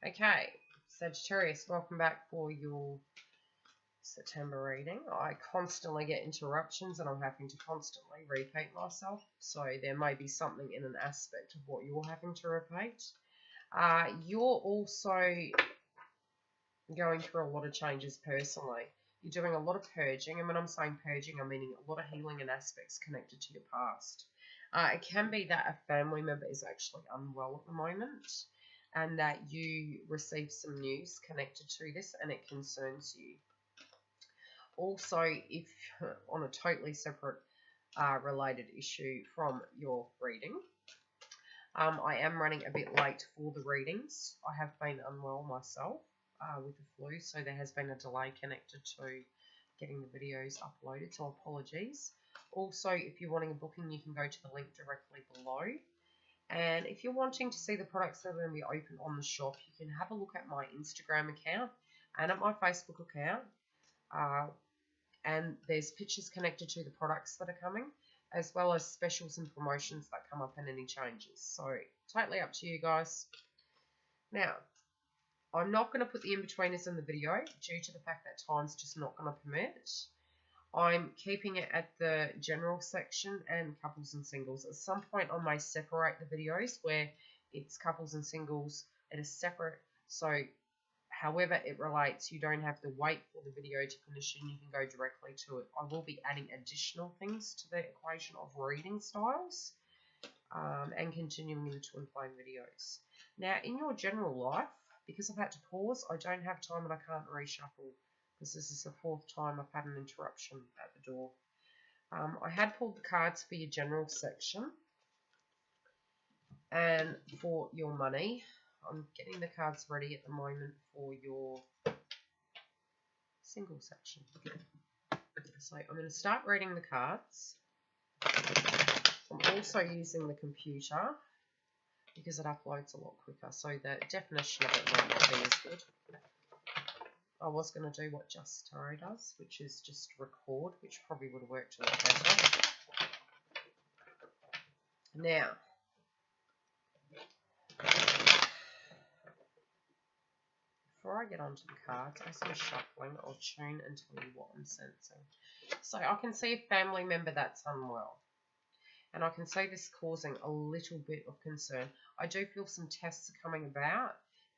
Okay, Sagittarius, welcome back for your September reading. I constantly get interruptions and I'm having to constantly repeat myself, so there may be something in an aspect of what you're having to repeat. You're also going through a lot of changes personally. You're doing a lot of purging, and when I'm saying purging, I'm meaning a lot of healing and aspects connected to your past. It can be that a family member is actually unwell at the moment, and that you receive some news connected to this and it concerns you. Also, if on a totally separate related issue from your reading, I am running a bit late for the readings. I have been unwell myself with the flu, so there has been a delay connected to getting the videos uploaded, so apologies. Also, if you're wanting a booking, you can go to the link directly below. And if you're wanting to see the products that are going to be open on the shop, you can have a look at my Instagram account and at my Facebook account. And there's pictures connected to the products that are coming, as well as specials and promotions that come up and any changes. So, totally up to you guys. Now, I'm not going to put the in-betweeners in the video due to the fact that time's just not going to permit. I'm keeping it at the general section and couples and singles. At some point I may separate the videos where it's couples and singles at a separate, so however it relates, you don't have to wait for the video to finish and you can go directly to it. I will be adding additional things to the equation of reading styles and continuing in the twin flame videos. Now in your general life, because I've had to pause, I don't have time and I can't reshuffle, because this is the 4th time I've had an interruption at the door. I had pulled the cards for your general section, and for your money, I'm getting the cards ready at the moment for your single section. So I'm going to start reading the cards. I'm also using the computer because it uploads a lot quicker, so the definition of it might not be as good. I was going to do what Just Tarot does, which is just record, which probably would have worked a lot better. Now, before I get onto the cards, as I'm shuffling, I'll tune and tell you what I'm sensing. So I can see a family member that's unwell, and I can see this causing a little bit of concern. I do feel some tests are coming about,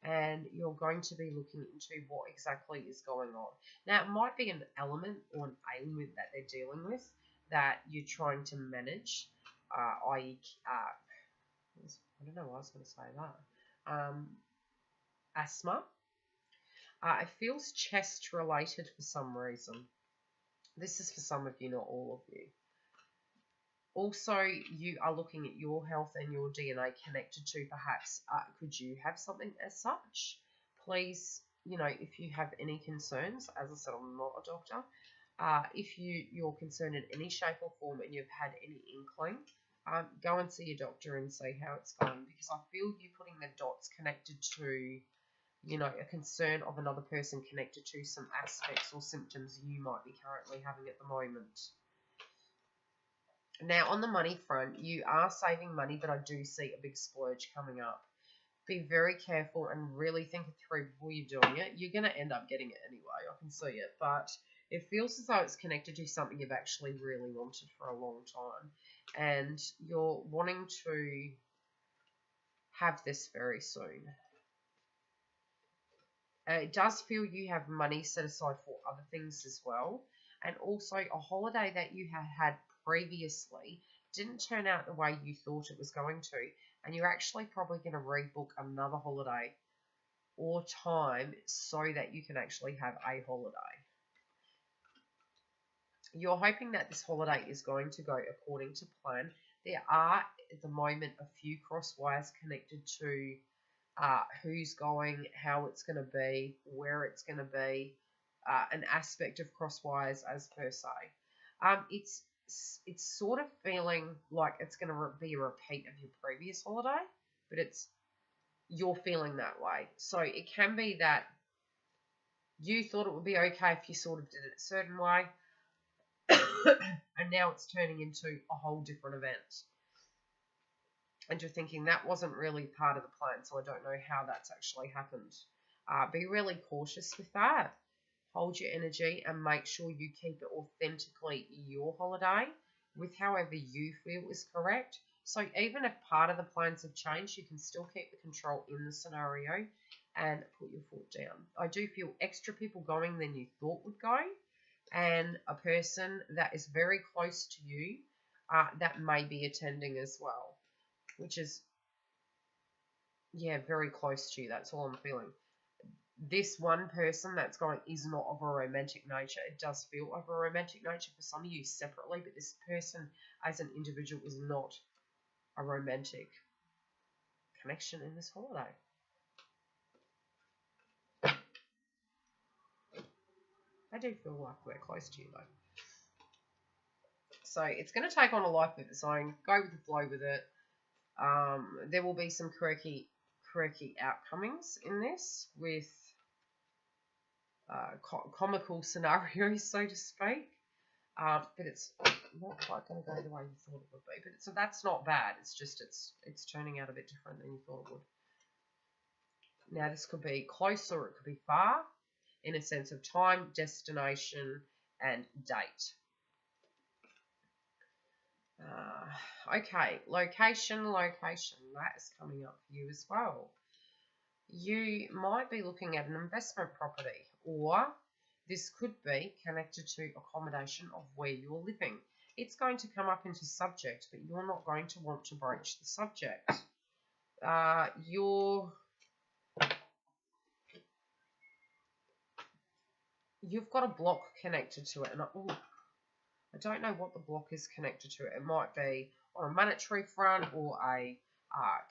and you're going to be looking into what exactly is going on. Now, it might be an element or an ailment that they're dealing with that you're trying to manage, i.e., I don't know why I was going to say that, asthma. It feels chest related for some reason. This is for some of you, not all of you. Also, you are looking at your health and your DNA connected to perhaps, could you have something as such? Please, if you have any concerns, as I said, I'm not a doctor. If you're concerned in any shape or form and you've had any inkling, go and see your doctor and see how it's going, because I feel you putting the dots connected to, a concern of another person connected to some aspects or symptoms you might be currently having at the moment. Now, on the money front, you are saving money, but I do see a big splurge coming up. Be very careful and really think it through before you're doing it. You're going to end up getting it anyway, I can see it, but it feels as though it's connected to something you've actually really wanted for a long time, and you're wanting to have this very soon. It does feel you have money set aside for other things as well, and also a holiday that you had previously didn't turn out the way you thought it was going to, and you're actually probably going to rebook another holiday or time so that you can actually have a holiday. You're hoping that this holiday is going to go according to plan. There are at the moment a few cross wires connected to who's going, how it's going to be, where it's going to be, an aspect of crosswires as per se. It's sort of feeling like it's going to be a repeat of your previous holiday, but you're feeling that way. So it can be that you thought it would be okay if you sort of did it a certain way, and now it's turning into a whole different event. and you're thinking that wasn't really part of the plan, so I don't know how that's actually happened. Be really cautious with that. Hold your energy and make sure you keep it authentically your holiday with however you feel is correct. So even if part of the plans have changed, you can still keep the control in the scenario and put your foot down. I do feel extra people going than you thought would go, and a person that is very close to you that may be attending as well, which is, yeah, very close to you. That's all I'm feeling. This one person that's going is not of a romantic nature. It does feel of a romantic nature for some of you separately, but this person as an individual is not a romantic connection in this holiday. I do feel like we're close to you though. So it's going to take on a life of its own. Go with the flow with it. There will be some quirky outcomings in this with comical scenarios, so to speak. But it's not quite going to go the way you thought it would be. But so that's not bad. It's just it's turning out a bit different than you thought it would. Now this could be close or it could be far in a sense of time, destination, and date. Okay, location. That is coming up for you as well. You might be looking at an investment property, or this could be connected to accommodation of where you're living. It's going to come up into subject, but you're not going to want to broach the subject. You've got a block connected to it, and I don't know what the block is connected to. It might be on a monetary front or a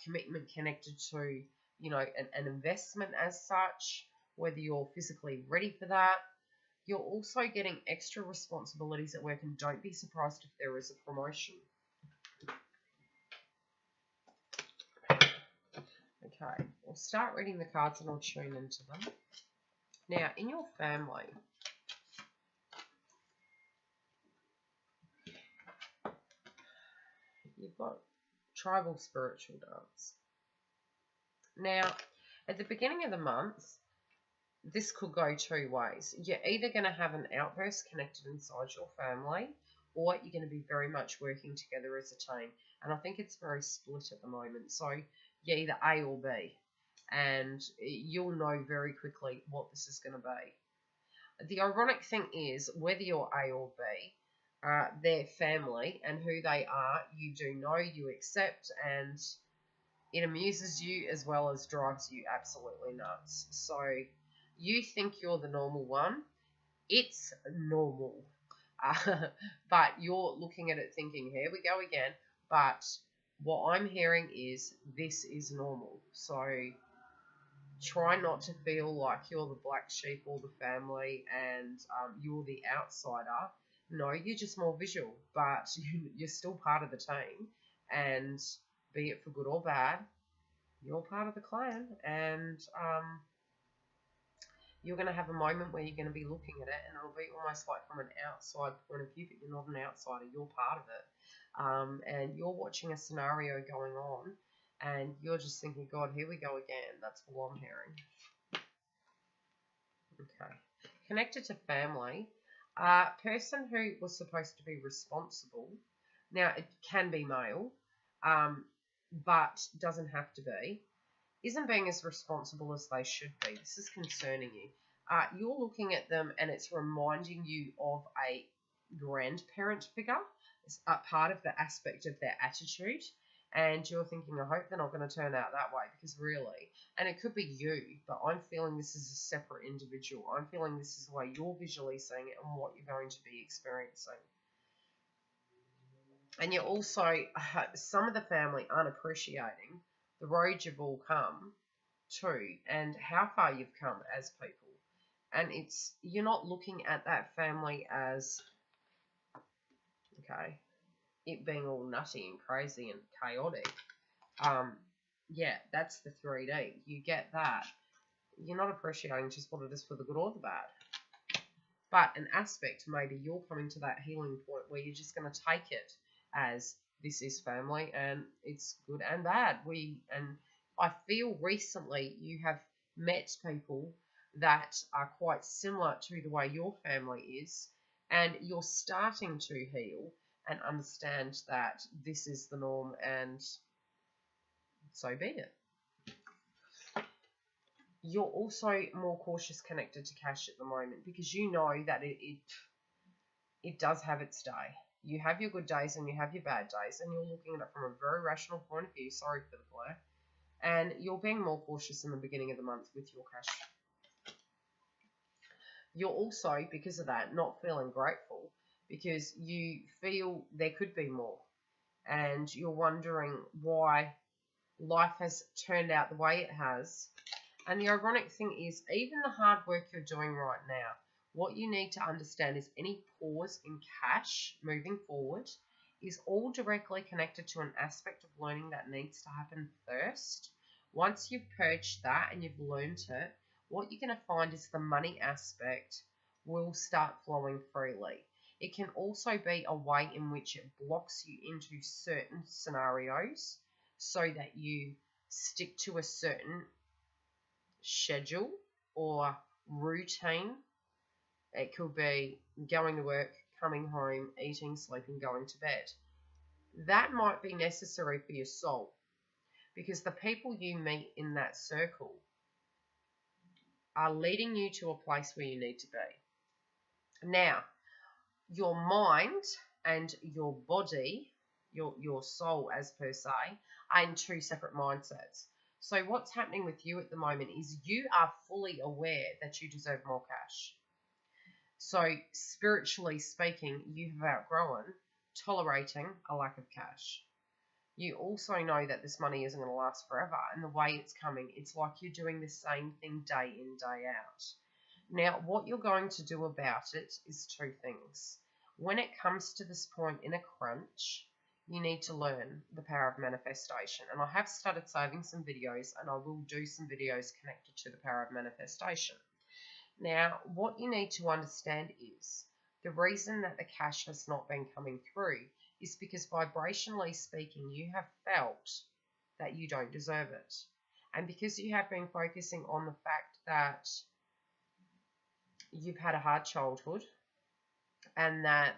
commitment connected to, you know, an investment as such, whether you're physically ready for that. You're also getting extra responsibilities at work, and don't be surprised if there is a promotion. Okay, we'll start reading the cards and I'll tune into them. Now, in your family, you've got tribal spiritual dance. Now, at the beginning of the month, this could go two ways. You're either going to have an outburst connected inside your family, or you're going to be very much working together as a team. And I think it's very split at the moment. So you're either A or B, and you'll know very quickly what this is going to be. The ironic thing is, whether you're A or B, their family and who they are, you do know, you accept, and it amuses you as well as drives you absolutely nuts. So you think you're the normal one. It's normal. But you're looking at it thinking, here we go again. But what I'm hearing is this is normal. So try not to feel like you're the black sheep or the family and you're the outsider. No, you're just more visual, but you're still part of the team. And be it for good or bad, you're part of the clan. And you're going to have a moment where you're going to be looking at it and it'll be almost like from an outside point of view, but you're not an outsider, you're part of it. And you're watching a scenario going on and you're just thinking, God, here we go again. That's all I'm hearing. Okay. Connected to family, person who was supposed to be responsible. Now, it can be male, but doesn't have to be. Isn't being as responsible as they should be. This is concerning you. You're looking at them and it's reminding you of a grandparent figure. It's a part of the aspect of their attitude. And you're thinking, I hope they're not going to turn out that way, because really, and it could be you, but I'm feeling this is a separate individual. I'm feeling this is the way you're visually seeing it and what you're going to be experiencing. And you're also, some of the family aren't appreciating the road you've all come to and how far you've come as people. And you're not looking at that family as, okay, it being all nutty and crazy and chaotic. Yeah, that's the 3D. You get that. You're not appreciating just what it is for the good or the bad. But an aspect, maybe you're coming to that healing point where you're just going to take it as this is family, and it's good and bad. And I feel recently you have met people that are quite similar to the way your family is, and you're starting to heal and understand that this is the norm, and so be it. You're also more cautious connected to cash at the moment because you know that it does have its day. You have your good days and you have your bad days, and you're looking at it from a very rational point of view. Sorry for the glare. And you're being more cautious in the beginning of the month with your cash. You're also, because of that, not feeling grateful because you feel there could be more. And you're wondering why life has turned out the way it has. And the ironic thing is, even the hard work you're doing right now, what you need to understand is any pause in cash moving forward is all directly connected to an aspect of learning that needs to happen first. Once you've purged that and you've learned it, what you're going to find is the money aspect will start flowing freely. It can also be a way in which it blocks you into certain scenarios so that you stick to a certain schedule or routine. It could be going to work, coming home, eating, sleeping, going to bed. That might be necessary for your soul because the people you meet in that circle are leading you to a place where you need to be. Now, your mind and your body, your soul as per se, are in two separate mindsets. So what's happening with you at the moment is you are fully aware that you deserve more cash. So spiritually speaking, you have outgrown tolerating a lack of cash. You also know that this money isn't going to last forever, and the way it's coming, it's like you're doing the same thing day in, day out. Now, what you're going to do about it is two things. When it comes to this point in a crunch, you need to learn the power of manifestation. And I have started saving some videos, and I will do some videos connected to the power of manifestation. Now, what you need to understand is the reason that the cash has not been coming through is because vibrationally speaking, you have felt that you don't deserve it. And because you have been focusing on the fact that you've had a hard childhood and that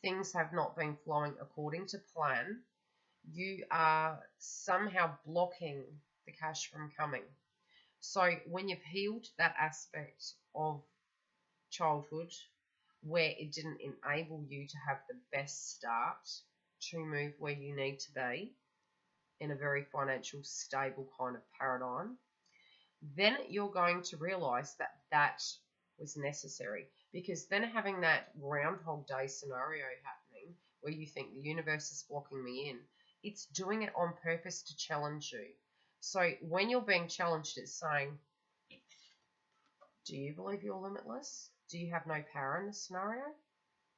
things have not been flowing according to plan, you are somehow blocking the cash from coming. So when you've healed that aspect of childhood where it didn't enable you to have the best start to move where you need to be in a very financial stable kind of paradigm, then you're going to realize that that was necessary, because then having that Groundhog Day scenario happening where you think the universe is blocking me in, it's doing it on purpose to challenge you. So when you're being challenged, it's saying, do you believe you're limitless? Do you have no power in this scenario?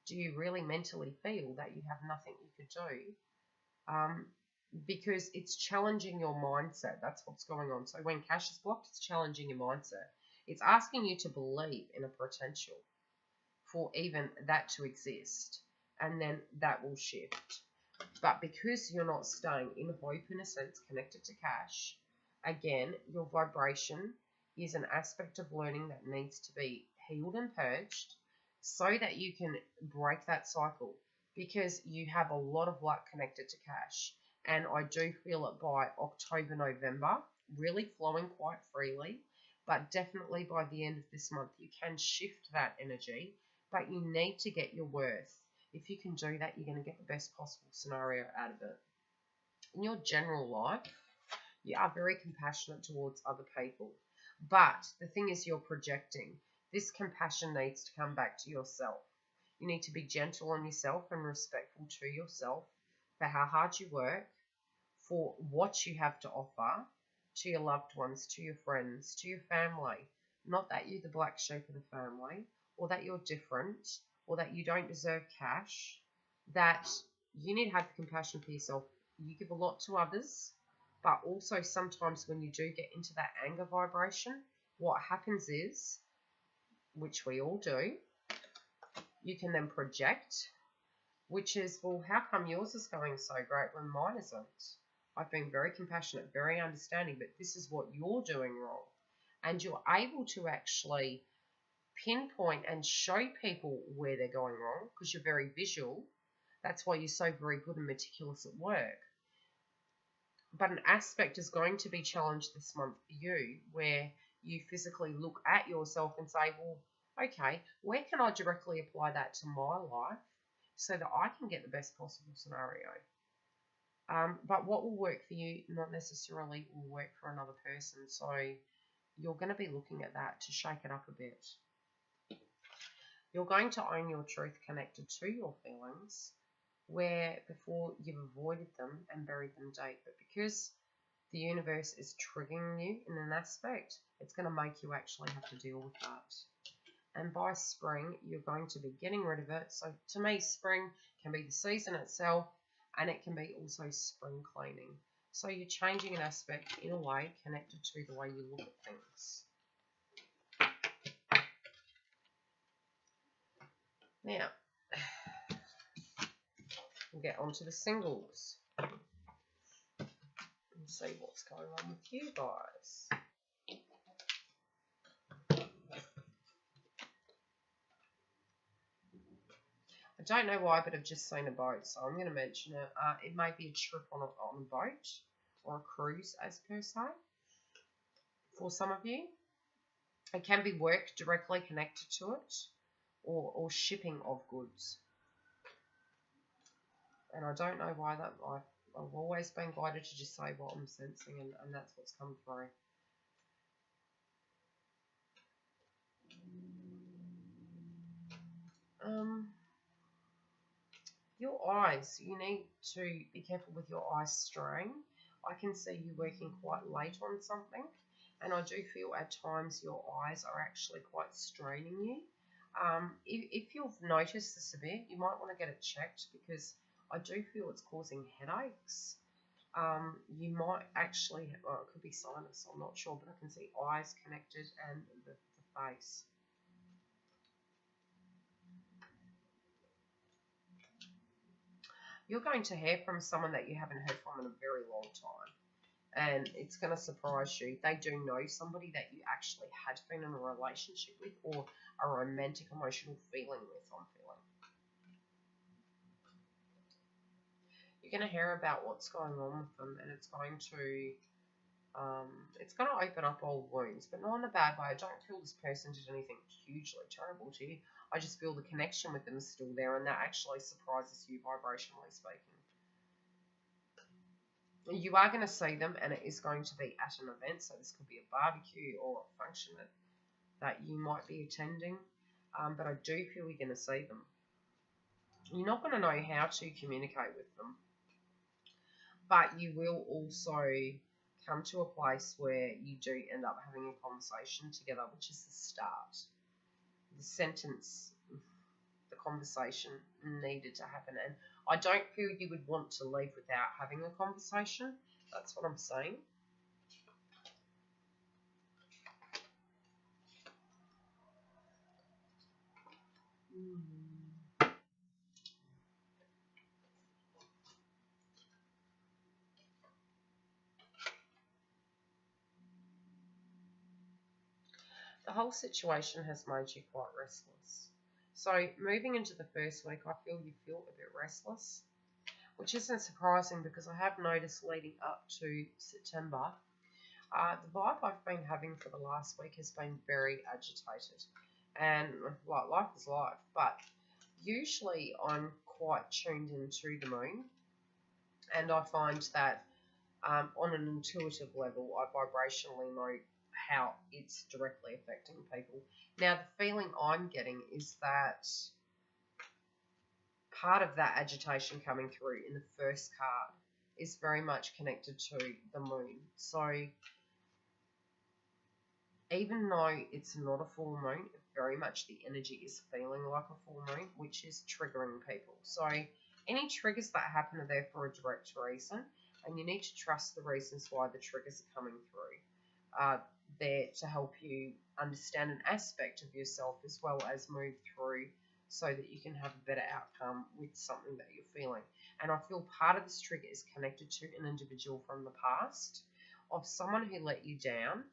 Do you really mentally feel that you have nothing you could do? Because it's challenging your mindset. That's what's going on. So when cash is blocked, it's challenging your mindset. It's asking you to believe in a potential for even that to exist, and then that will shift. But because you're not staying in hope, in a sense, connected to cash, again, your vibration is an aspect of learning that needs to be healed and purged so that you can break that cycle, because you have a lot of luck connected to cash. And I do feel it by October, November, really flowing quite freely. But definitely by the end of this month, you can shift that energy, but you need to get your worth. If you can do that, you're going to get the best possible scenario out of it. In your general life, you are very compassionate towards other people. But the thing is, you're projecting. This compassion needs to come back to yourself. You need to be gentle on yourself and respectful to yourself for how hard you work, for what you have to offer to your loved ones, to your friends, to your family. Not that you're the black sheep of the family, or that you're different, or that you don't deserve cash. That you need to have compassion for yourself. You give a lot to others, but also sometimes when you do get into that anger vibration, what happens is, which we all do, you can then project which is, well, how come yours is going so great when mine isn't? I've been very compassionate, very understanding, but this is what you're doing wrong. And you're able to actually pinpoint and show people where they're going wrong because you're very visual. That's why you're so very good and meticulous at work. But an aspect is going to be challenged this month for you where you physically look at yourself and say, well, okay, where can I directly apply that to my life so that I can get the best possible scenario? But what will work for you not necessarily will work for another person. So you're going to be looking at that to shake it up a bit. You're going to own your truth connected to your feelings, where before you've avoided them and buried them deep. But because the universe is triggering you in an aspect, it's going to make you actually have to deal with that. And by spring, you're going to be getting rid of it. So to me, spring can be the season itself, and it can be also spring cleaning. So you're changing an aspect in a way connected to the way you look at things. Now, we'll get onto the singles and see what's going on with you guys. I don't know why, but I've just seen a boat, so I'm going to mention it. It may be a trip on a boat or a cruise, as per se, for some of you. It can be work directly connected to it, or shipping of goods. And I don't know why that. I've always been guided to just say what I'm sensing, and that's what's come through. Your eyes, you need to be careful with your eye strain. I can see you working quite late on something, and I do feel at times your eyes are actually quite straining you. If you've noticed this a bit, you might want to get it checked because I do feel it's causing headaches. You might actually, well, it could be sinus, I'm not sure, but I can see eyes connected and the face. You're going to hear from someone that you haven't heard from in a very long time, and it's going to surprise you. They do know somebody that you actually had been in a relationship with or a romantic emotional feeling with, I'm feeling. You're going to hear about what's going on with them, and it's going to open up old wounds, but not in a bad way. I don't feel this person did anything hugely terrible to you. I just feel the connection with them is still there, and that actually surprises you vibrationally speaking. You are going to see them, and it is going to be at an event, so this could be a barbecue or a function that you might be attending, but I do feel you're going to see them. You're not going to know how to communicate with them, but you will also come to a place where you do end up having a conversation together, which is the start. The sentence, the conversation needed to happen, and I don't feel you would want to leave without having a conversation. That's what I'm saying. The whole situation has made you quite restless. So moving into the first week, I feel you feel a bit restless, which isn't surprising because I have noticed leading up to September, the vibe I've been having for the last week has been very agitated. And like life is life, but usually I'm quite tuned into the moon, and I find that on an intuitive level, I vibrationally know how it's directly affecting people. Now, the feeling I'm getting is that part of that agitation coming through in the first card is very much connected to the moon. So even though it's not a full moon, very much the energy is feeling like a full moon, which is triggering people. So any triggers that happen are there for a direct reason, and you need to trust the reasons why the triggers are coming through. There to help you understand an aspect of yourself as well as move through so that you can have a better outcome with something that you're feeling. And I feel part of this trigger is connected to an individual from the past, of someone who let you down,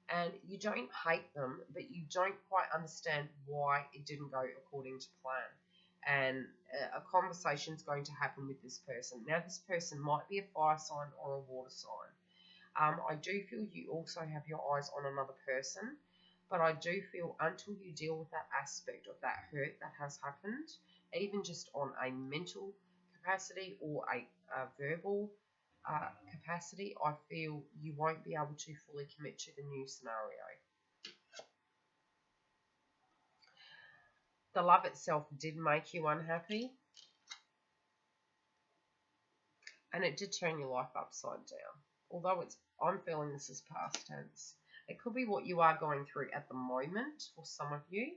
and you don't hate them, but you don't quite understand why it didn't go according to plan. And a conversation is going to happen with this person. Now, this person might be a fire sign or a water sign. I do feel you also have your eyes on another person, but I do feel until you deal with that aspect of that hurt that has happened, even just on a mental capacity or a verbal capacity, I feel you won't be able to fully commit to the new scenario. The love itself did make you unhappy, and it did turn your life upside down. Although I'm feeling this is past tense. It could be what you are going through at the moment for some of you.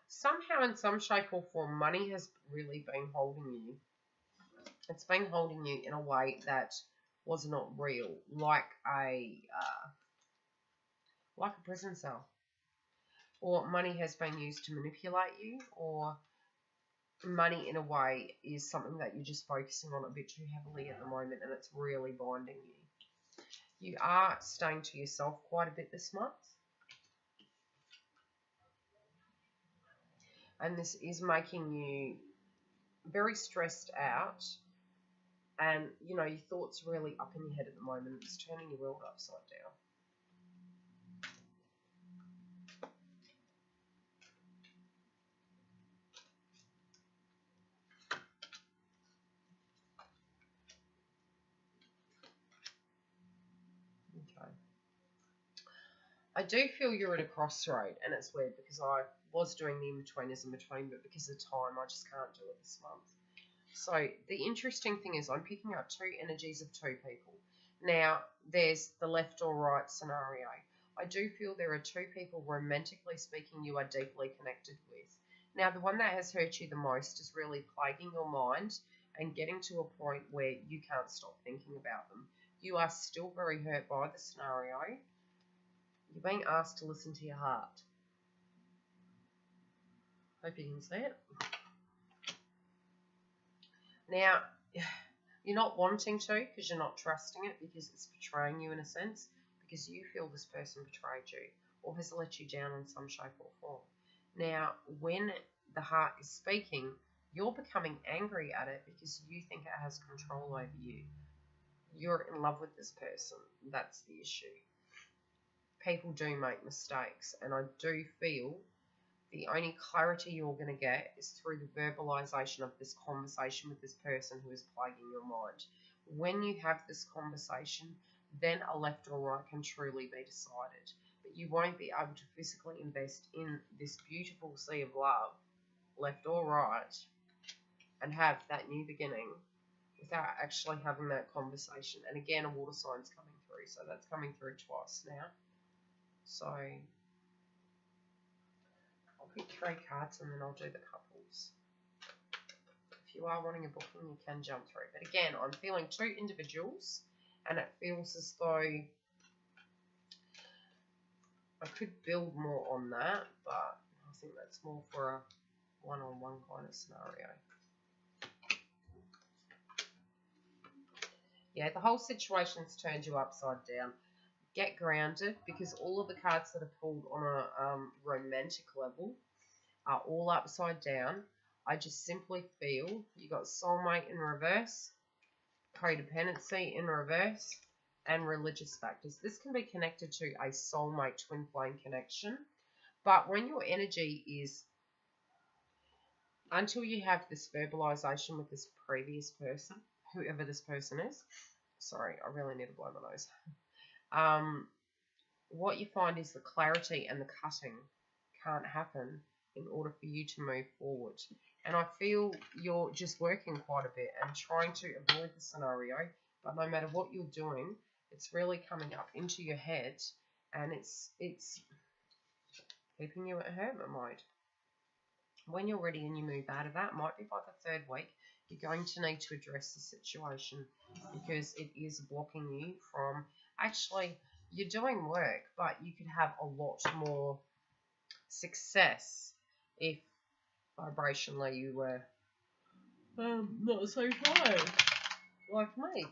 Somehow, in some shape or form, money has really been holding you. It's been holding you in a way that was not real, like a prison cell. Or money has been used to manipulate you, or money in a way is something that you're just focusing on a bit too heavily at the moment, and it's really binding you. You are staying to yourself quite a bit this month. And this is making you very stressed out. And, you know, your thoughts are really up in your head at the moment. It's turning your world upside down. Okay. I do feel you're at a crossroad, and it's weird because I was doing the in-betweeners in between, but because of time, I just can't do it this month. So the interesting thing is I'm picking up two energies of two people. Now, there's the left or right scenario. I do feel there are two people, romantically speaking, you are deeply connected with. Now, the one that has hurt you the most is really plaguing your mind and getting to a point where you can't stop thinking about them. You are still very hurt by the scenario. You're being asked to listen to your heart. Hope you can see it. Now, you're not wanting to because you're not trusting it, because it's betraying you in a sense, because you feel this person betrayed you or has let you down in some shape or form. Now, when the heart is speaking, you're becoming angry at it because you think it has control over you. You're in love with this person. That's the issue. People do make mistakes, and I do feel the only clarity you're going to get is through the verbalization of this conversation with this person who is plaguing your mind. When you have this conversation, then a left or right can truly be decided. But you won't be able to physically invest in this beautiful sea of love, left or right, and have that new beginning without actually having that conversation. And again, a water sign's coming through, so that's coming through twice now. So I'll pick 3 cards and then I'll do the couples. If you are wanting a booking, you can jump through. But again, I'm feeling 2 individuals, and it feels as though I could build more on that, but I think that's more for a one-on-one kind of scenario. Yeah, the whole situation's turned you upside down. Get grounded, because all of the cards that are pulled on a romantic level are all upside down. I just simply feel you got soulmate in reverse, codependency in reverse, and religious factors. This can be connected to a soulmate twin flame connection, but when your energy is, until you have this verbalization with this previous person, whoever this person is, sorry, I really need to blow my nose. What you find is the clarity and the cutting can't happen in order for you to move forward. And I feel you're just working quite a bit and trying to avoid the scenario, but no matter what you're doing, it's really coming up into your head, and it's keeping you at hermit mode. When you're ready and you move out of that, might be by the 3rd week, You're going to need to address the situation because it is blocking you from actually, you're doing work, but you could have a lot more success if vibrationally you were not so high like me.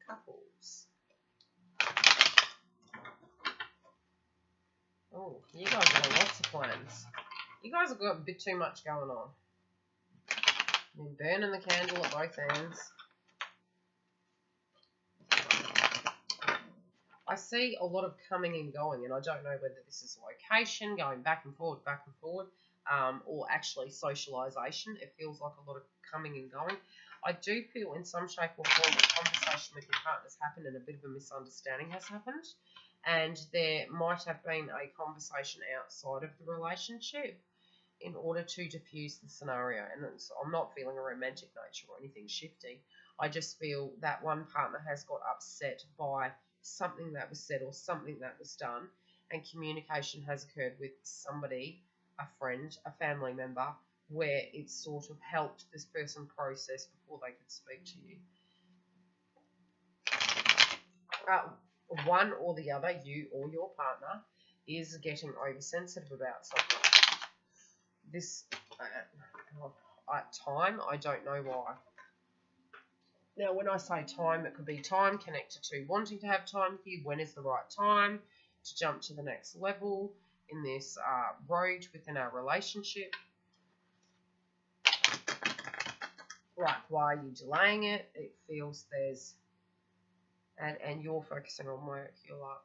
Couples. Oh, you guys have got lots of plans. You guys have got a bit too much going on. You're burning the candle at both ends. I see a lot of coming and going, and I don't know whether this is location, going back and forward, or actually socialisation. It feels like a lot of coming and going. I do feel in some shape or form a conversation with your partner has happened and a bit of a misunderstanding has happened. And there might have been a conversation outside of the relationship in order to diffuse the scenario. And I'm not feeling a romantic nature or anything shifty. I just feel that one partner has got upset by something that was said or something that was done, and communication has occurred with somebody, a friend, a family member, where it sort of helped this person process before they could speak to you. One or the other, you or your partner, is getting oversensitive about something. This at time, I don't know why. Now, when I say time, it could be time connected to wanting to have time with you. When is the right time to jump to the next level in this road within our relationship? Right, why are you delaying it? It feels there's... And you're focusing on work. You're like...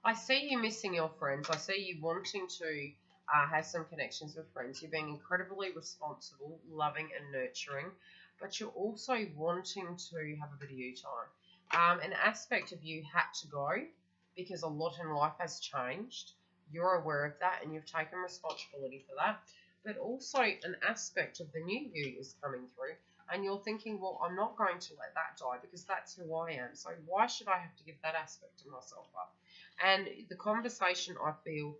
I see you missing your friends. I see you wanting to have some connections with friends. You're being incredibly responsible, loving and nurturing, but you're also wanting to have a bit of you time. An aspect of you had to go because a lot in life has changed. You're aware of that and you've taken responsibility for that. But also an aspect of the new you is coming through. And you're thinking, well, I'm not going to let that die because that's who I am. So why should I have to give that aspect of myself up? And the conversation, I feel,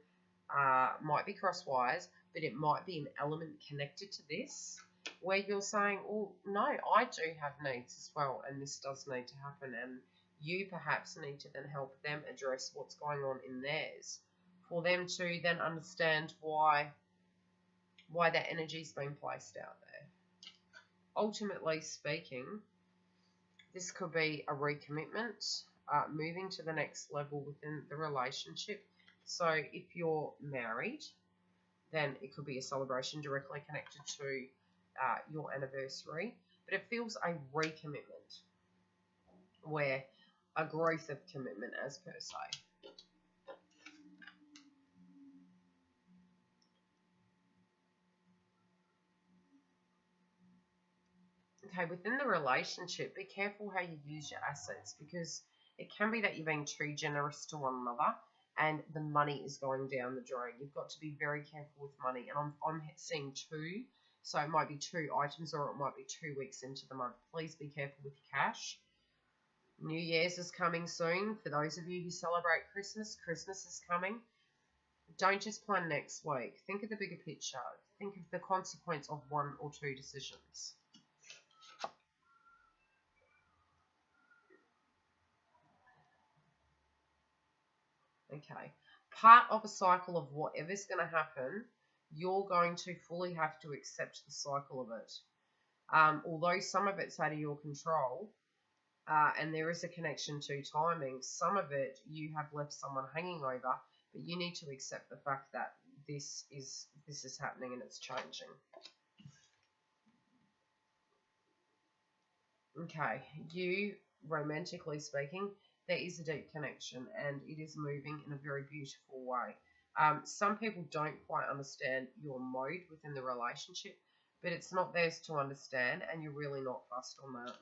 might be crosswise, but it might be an element connected to this, where you're saying, oh, no, I do have needs as well, and this does need to happen. And you perhaps need to then help them address what's going on in theirs, for them to then understand why that energy's been placed out there. Ultimately speaking, this could be a recommitment, moving to the next level within the relationship. So if you're married, then it could be a celebration directly connected to your anniversary. But it feels a recommitment, where a growth of commitment as per se. Okay, within the relationship, be careful how you use your assets, because it can be that you're being too generous to one another and the money is going down the drain. You've got to be very careful with money. And I'm seeing two, so it might be 2 items or it might be 2 weeks into the month. Please be careful with your cash. New Year's is coming soon. For those of you who celebrate Christmas, Christmas is coming. Don't just plan next week. Think of the bigger picture. Think of the consequence of 1 or 2 decisions. Okay, part of a cycle of whatever's going to happen, you're going to fully have to accept the cycle of it. Although some of it's out of your control, and there is a connection to timing, some of it you have left someone hanging over, but you need to accept the fact that this is happening and it's changing. Okay, you, romantically speaking, there is a deep connection and it is moving in a very beautiful way. Some people don't quite understand your mode within the relationship, but it's not theirs to understand and you're really not fussed on that.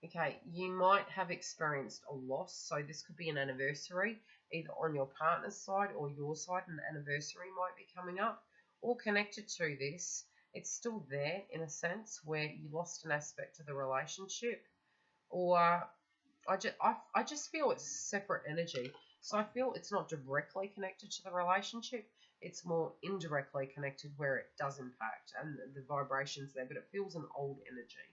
Okay, you might have experienced a loss, so this could be an anniversary. either on your partner's side or your side. An anniversary might be coming up, or connected to this. It's still there in a sense where you lost an aspect of the relationship, or I just feel it's separate energy. So I feel it's not directly connected to the relationship. It's more indirectly connected where it does impact and the vibrations there, but it feels an old energy.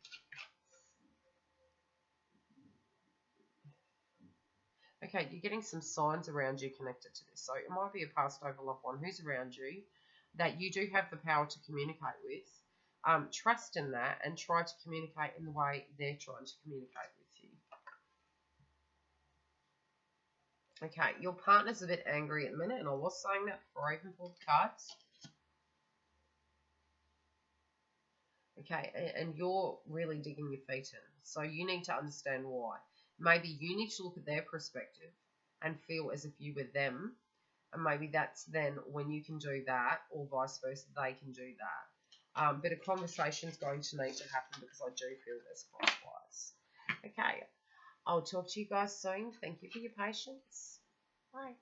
Okay, you're getting some signs around you connected to this. So it might be a passed over loved one who's around you that you do have the power to communicate with. Trust in that and try to communicate in the way they're trying to communicate with you. Okay, your partner's a bit angry at the minute, and I was saying that before I even pulled the cards. Okay, and you're really digging your feet in, so you need to understand why. Maybe you need to look at their perspective and feel as if you were them, and maybe that's then when you can do that, or vice versa, they can do that. But a conversation's going to need to happen because I do feel there's crosswise. Okay, I'll talk to you guys soon. Thank you for your patience. Bye.